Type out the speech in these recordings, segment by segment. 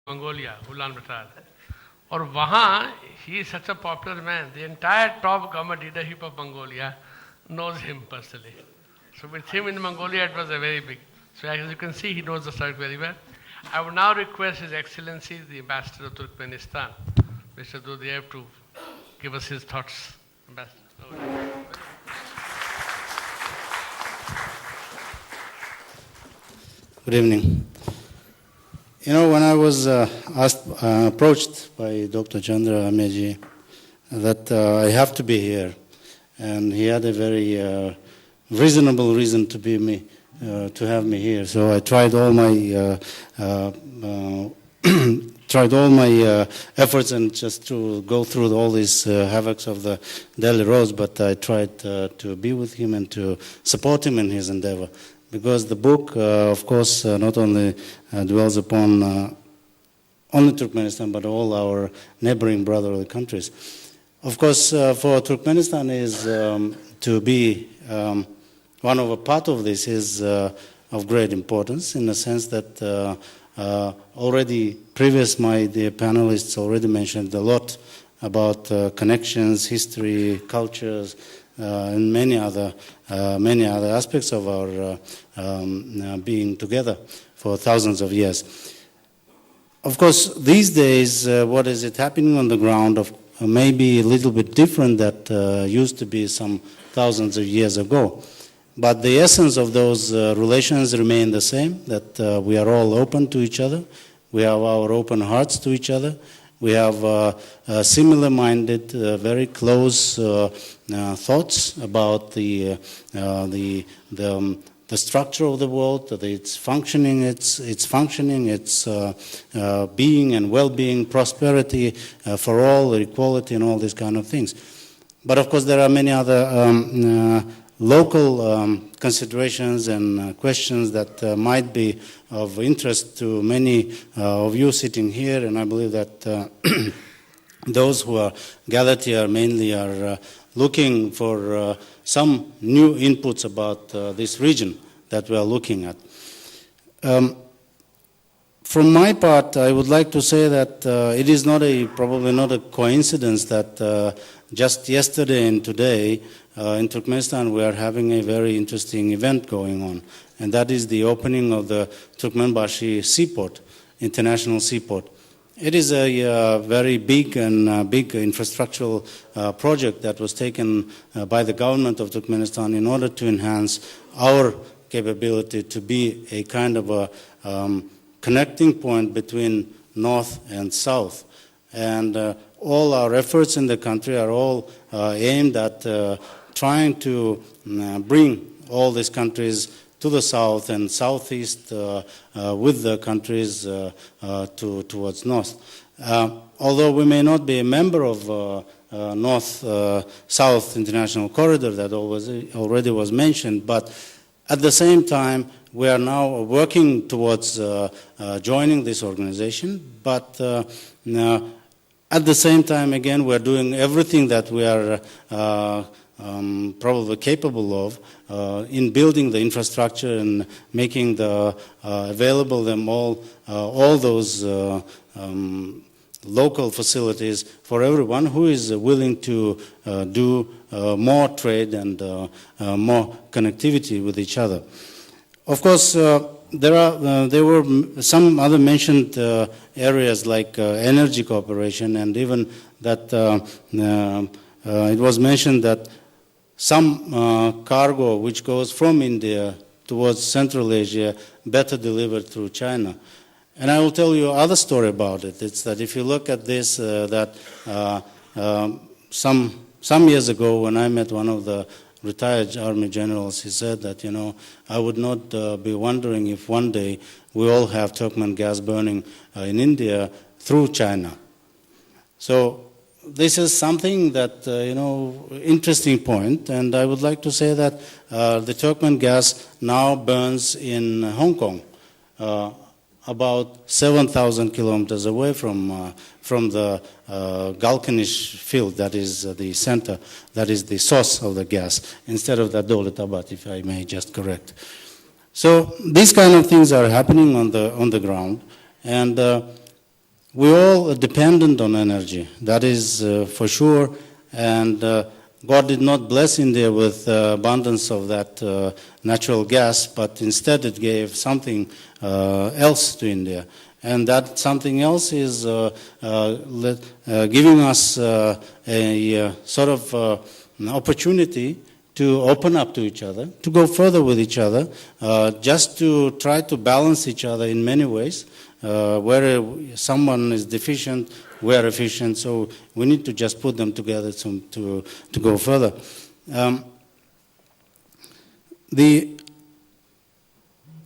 Mongolia, Ulaanbaatar. और वहाँ he is such a popular man. The entire top government leadership of Mongolia knows him personally. So with him in Mongolia, it was a very big. So as you can see, he knows the subject very well. I would now request His Excellency, the Ambassador of Turkmenistan, Mr. Durdyev, to give us his thoughts. Ambassador. Good evening. You know, when I was approached by Dr. Chandra Amiya that I have to be here, and he had a very reasonable reason to to have me here. So I tried all my efforts and just to go through all these havocs of the Delhi roads, but I tried to be with him and to support him in his endeavor. Because the book, of course, not only dwells upon only Turkmenistan, but all our neighboring brotherly countries. Of course, for Turkmenistan is to be one of a part of this is of great importance in the sense that already the panelists already mentioned a lot about connections, history, cultures, and many other aspects of our being together for thousands of years. Of course, these days, what is it happening on the ground of maybe a little bit different that used to be some thousands of years ago. But the essence of those relations remain the same, that we are all open to each other, we have our open hearts to each other, we have similar-minded, very close thoughts about the structure of the world, its functioning, its being and well-being, prosperity for all, equality, and all these kind of things. But of course, there are many other local considerations and questions that might be of interest to many of you sitting here, and I believe that those who are gathered here mainly are looking for some new inputs about this region that we are looking at. From my part, I would like to say that it is probably not a coincidence that just yesterday and today in Turkmenistan we are having a very interesting event going on, and that is the opening of the Turkmenbashi seaport, international seaport. It is a very big infrastructural project that was taken by the government of Turkmenistan in order to enhance our capability to be a kind of a connecting point between north and south. And all our efforts in the country are all aimed at trying to bring all these countries to the south and southeast with the countries towards north. Although we may not be a member of North-South International Corridor that already was mentioned, but at the same time we are now working towards joining this organization, but at the same time, again, we are doing everything that we are probably capable of in building the infrastructure and making available them all those local facilities for everyone who is willing to do more trade and more connectivity with each other. Of course, there were some other mentioned areas like energy cooperation, and even that it was mentioned that some cargo which goes from India towards Central Asia better delivered through China. And I will tell you another story about it. It's that if you look at this, that some years ago when I met one of the retired army generals, he said that, you know, I would not be wondering if one day we all have Turkmen gas burning in India through China. So this is something that, interesting point, and I would like to say that the Turkmen gas now burns in Hong Kong, about 7,000 kilometers away from the Galkanish field, that is the center, that is the source of the gas, instead of the Dowletabad, if I may just correct. So these kind of things are happening on the ground, and we're all dependent on energy, that is for sure, and God did not bless India with abundance of that natural gas, but instead it gave something else to India. And that something else is giving us a sort of an opportunity to open up to each other, to go further with each other, just to try to balance each other in many ways. Where someone is deficient, we are efficient, so we need to just put them together to go further. The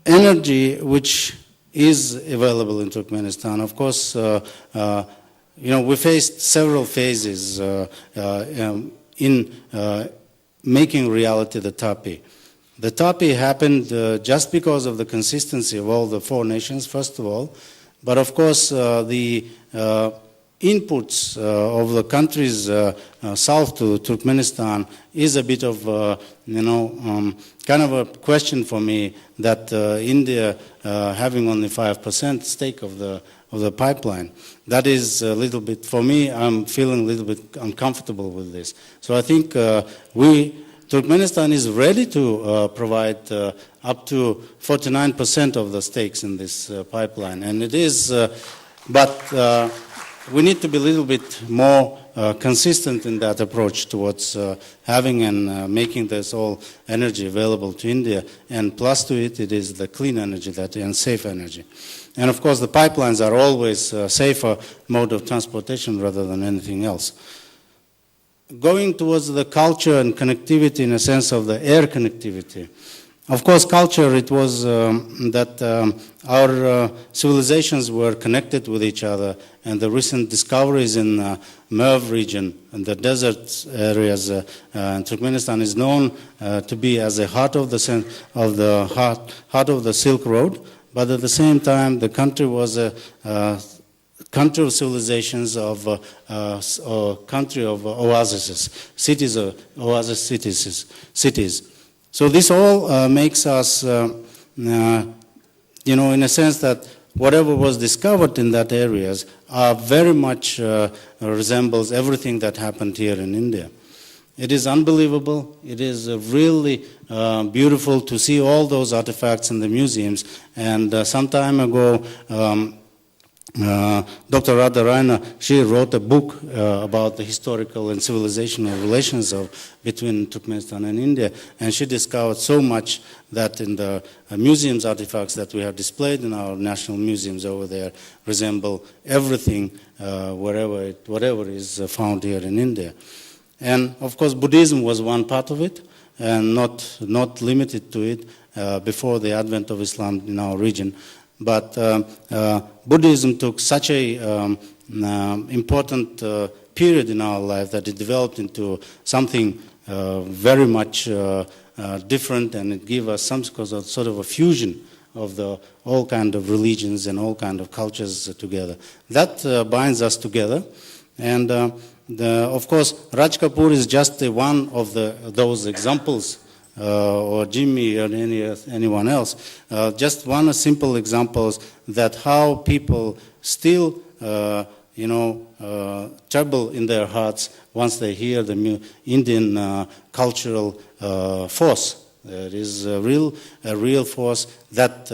energy which is available in Turkmenistan, of course, we faced several phases in making reality the tepee. The tepee happened just because of the consistency of all the four nations, first of all, but of course the inputs of the countries south to Turkmenistan is a bit of, kind of a question for me that India having only 5% stake of the pipeline. That is a little bit, for me, I'm feeling a little bit uncomfortable with this. So I think Turkmenistan is ready to provide up to 49% of the stakes in this pipeline. And it is, but we need to be a little bit more consistent in that approach towards having and making this all energy available to India. And plus to it, it is the clean energy and safe energy. And of course, the pipelines are always a safer mode of transportation rather than anything else. Going towards the culture and connectivity in a sense of the air connectivity. Of course, culture, it was that our civilizations were connected with each other, and the recent discoveries in Merv region and the desert areas, Turkmenistan is known to be as the heart of the Silk Road, but at the same time, the country was a country of civilizations, of country of oases, cities of oasis cities. So this all makes us, in a sense that whatever was discovered in that areas very much resembles everything that happened here in India. It is unbelievable. It is really beautiful to see all those artifacts in the museums. And some time ago, Dr. Radha Raina, she wrote a book about the historical and civilizational relations between Turkmenistan and India, and she discovered so much that in the museums artifacts that we have displayed in our national museums over there resemble everything whatever is found here in India. And of course, Buddhism was one part of it, and not limited to it before the advent of Islam in our region. But Buddhism took such a important period in our life that it developed into something very much different, and it gave us some sort of a fusion of all kind of religions and all kind of cultures together. That binds us together, and of course, Raj Kapoor is just one of those examples. Or Jimmy or anyone else, just one simple examples that how people still, trouble in their hearts once they hear the Indian cultural force. There is a real force that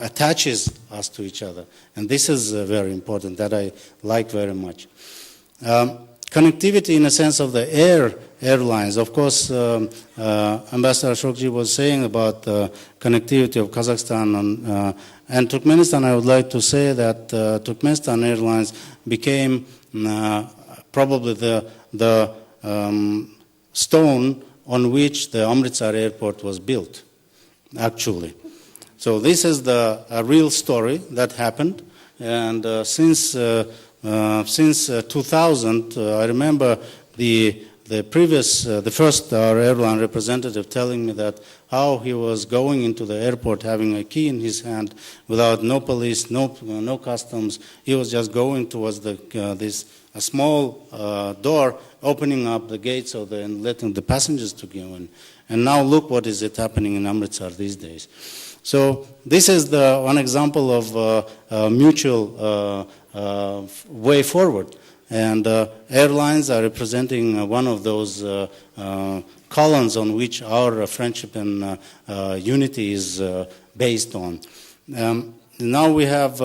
attaches us to each other, and this is very important. That I like very much. Connectivity in a sense of the airlines. Of course, Ambassador Ashokji was saying about the connectivity of Kazakhstan and Turkmenistan. I would like to say that Turkmenistan Airlines became probably the stone on which the Amritsar airport was built, actually. So this is a real story that happened, and since 2000, I remember the first airline representative telling me that how he was going into the airport having a key in his hand without no police, no customs. He was just going towards this small door, opening up the gates and letting the passengers to go in. And now look what is happening in Amritsar these days. So this is one example of mutual way forward. And airlines are representing one of those columns on which our friendship and unity is based on. Now we have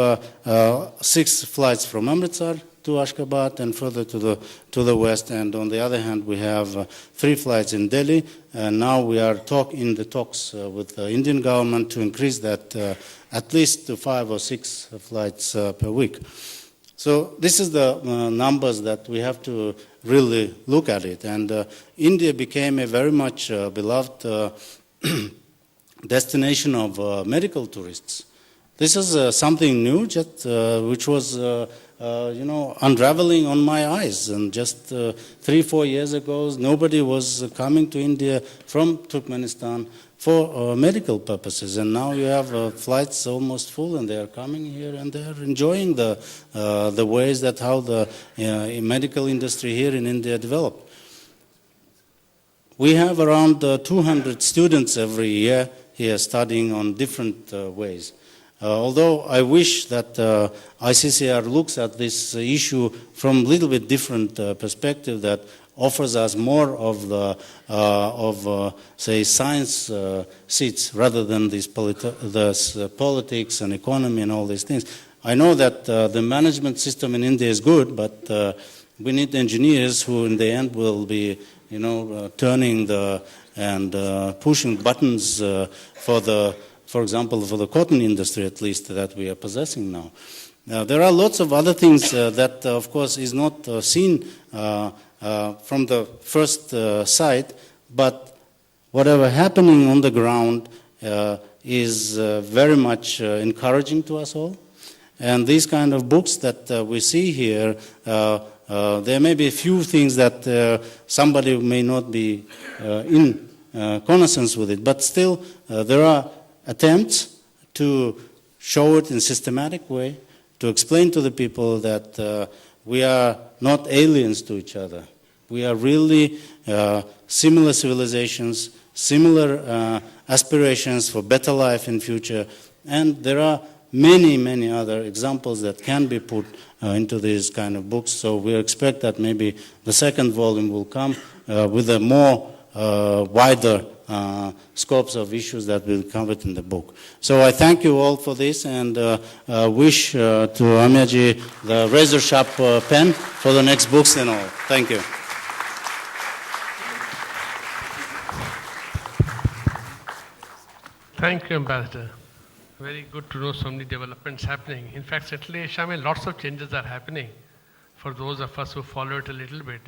6 flights from Amritsar to Ashgabat and further to the west, and on the other hand we have 3 flights in Delhi, and now we are in the talks with the Indian government to increase that at least to 5 or 6 flights per week. So this is the numbers that we have to really look at it, and India became a very much beloved destination of medical tourists. This is something new, just which was unraveling on my eyes. And just 3-4 years ago, nobody was coming to India from Turkmenistan for medical purposes. And now you have flights almost full, and they are coming here and they are enjoying the ways that how the medical industry here in India developed. We have around 200 students every year here studying on different ways. Although I wish that ICCR looks at this issue from a little bit different perspective that offers us more of say science seats rather than this politics and economy and all these things. I know that the management system in India is good, but we need engineers who in the end will be turning and pushing buttons for example, for the cotton industry at least that we are possessing now. There are lots of other things that, of course, is not seen from the first sight, but whatever happening on the ground is very much encouraging to us all. And these kind of books that we see here, there may be a few things that somebody may not be in connoissance with it, but still there are attempts to show it in a systematic way, to explain to the people that we are not aliens to each other. We are really similar civilizations, similar aspirations for better life in future, and there are many, many other examples that can be put into these kind of books. So we expect that maybe the second volume will come with a more wider scopes of issues that will be covered in the book. So I thank you all for this and wish to Amiyaji the razor sharp pen for the next books and all. Thank you. Thank you, Ambassador. Very good to know so many developments happening. In fact, certainly, Shamil, lots of changes are happening for those of us who follow it a little bit.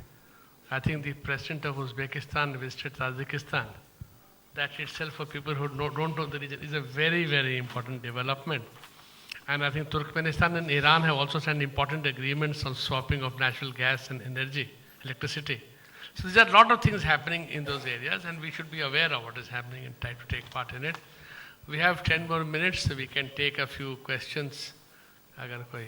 I think the president of Uzbekistan visited Tajikistan. That itself, for people who don't know the region, is a very, very important development. And I think Turkmenistan and Iran have also signed important agreements on swapping of natural gas and electricity. So there are a lot of things happening in those areas, and we should be aware of what is happening and try to take part in it. We have 10 more minutes, so we can take a few questions. Agar koi